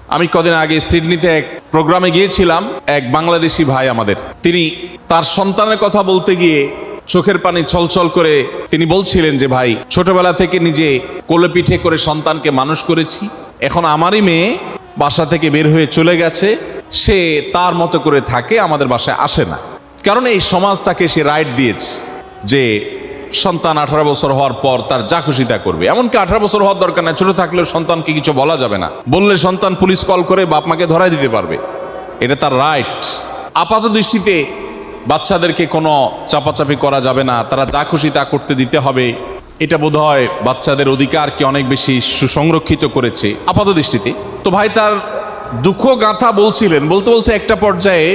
আমি কদিন আগে সিডনিতে এক প্রোগ্রামে গিয়েছিলাম। এক বাংলাদেশি ভাই আমাদের, তিনি তার সন্তানের কথা বলতে গিয়ে চোখের পানি ছলছল করে তিনি বলছিলেন যে ভাই, ছোটবেলা থেকে নিজে কোলে পিঠে করে সন্তানকে মানুষ করেছি, এখন আমারই মেয়ে বাসা থেকে বের হয়ে চলে গেছে, সে তার মতো করে থাকে, আমাদের বাসায় আসে না, কারণ এই সমাজ তাকে সে রাইট দিয়েছে যে সন্তান 18 বছর হওয়ার পর তার যা খুশি তা করবে। এমনকি 18 বছর হওয়ার দরকার না, ছোট থাকলেও সন্তানকে কিছু বলা যাবে না, বললে সন্তান পুলিশ কল করে বাপ মাকে ধরাই দিতে পারবে, এটা তার রাইট। আপাত দৃষ্টিতে বাচ্চাদেরকে কোনো চাপাচাপি করা যাবে না, তারা যা খুশি তা করতে দিতে হবে, এটা বোধহয় বাচ্চাদের অধিকারকে অনেক বেশি সুসংরক্ষিত করেছে আপাত দৃষ্টিতে। তো ভাই তার দুঃখ গাঁথা বলছিলেন, বলতে বলতে একটা পর্যায়ে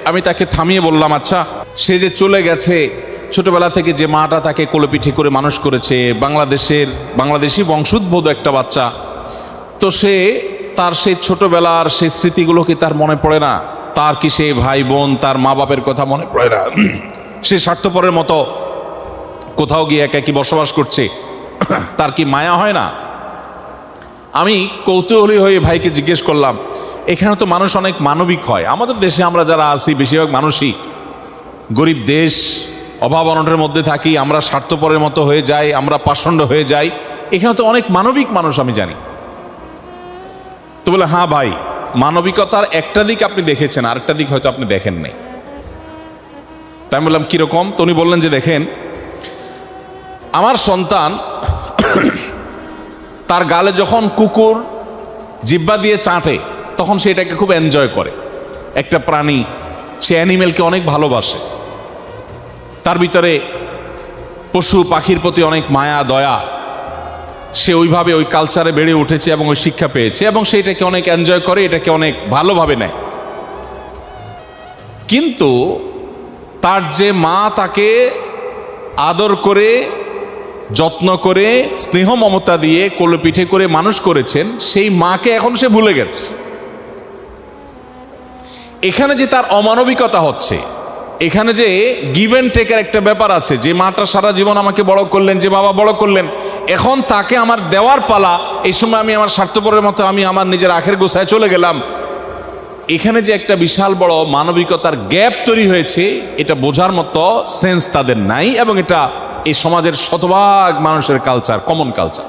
আমি তাকে থামিয়ে বললাম, আচ্ছা, সে যে চলে গেছে, ছোটবেলা থেকে যে মাটা তাকে কোলেপিঠে করে মানুষ করেছে, বাংলাদেশি বংশোদ্ভূত একটা বাচ্চা, তো সে তার সেই ছোটবেলার সেই স্মৃতিগুলোকে তার মনে পড়ে না? তার কি সেই ভাই বোন, তার মা বাপের কথা মনে পড়ে না? সে স্বার্থপরের মতো কোথাও গিয়ে একাকী বসবাস করছে, তার কি মায়া হয় না? আমি কৌতূহলী হয়ে ভাইকে জিজ্ঞেস করলাম, এখানে তো মানুষ অনেক মানবিক হয়, আমাদের দেশে আমরা যারা আছি বেশিরভাগ মানুষই গরিব দেশ, অভাব অনটনের মধ্যে থাকি, আমরা স্বার্থপরের মতো হয়ে যাই, আমরা পাষণ্ড হয়ে যাই, এখানে তো অনেক মানবিক মানুষ আমি জানি। তো বলে, হ্যাঁ ভাই, মানবিকতার একটা দিক আপনি দেখেছেন, আরেকটা দিক হয়তো আপনি দেখেন নাই। তাই আমি বললাম, কিরকম? তো উনি বললেন যে দেখেন, আমার সন্তান তার গালে যখন কুকুর জিহ্বা দিয়ে চাটে তখন সে এটাকে খুব এনজয় করে। একটা প্রাণী, সে অ্যানিমেলকে অনেক ভালোবাসে, তার ভিতরে পশু পাখির প্রতি অনেক মায়া দয়া, সে ওইভাবে ওই কালচারে বেড়ে উঠেছে এবং ওই শিক্ষা পেয়েছে এবং সে এটাকে অনেক এনজয় করে, এটাকে অনেক ভালোভাবে নেয়। কিন্তু তার যে মা তাকে আদর করে, যত্ন করে, স্নেহ মমতা দিয়ে কোলে পিঠে করে মানুষ করেছেন, সেই মাকে এখন সে ভুলে গেছে। এখানে যে তার অমানবিকতা হচ্ছে, এখানে যে গিভ অ্যান্ড টেকের একটা ব্যাপার আছে, যে মাটা সারা জীবন আমাকে বড় করলেন, যে বাবা বড় করলেন, এখন তাকে আমার দেওয়ার পালা, এই সময় আমি আমার স্বার্থপরের মতো আমি আমার নিজের আখের গোছায় চলে গেলাম। এখানে যে একটা বিশাল বড় মানবিকতার গ্যাপ তৈরি হয়েছে, এটা বোঝার মতো সেন্স তাদের নাই, এবং এটা এই সমাজের শতভাগ মানুষের কালচার, কমন কালচার।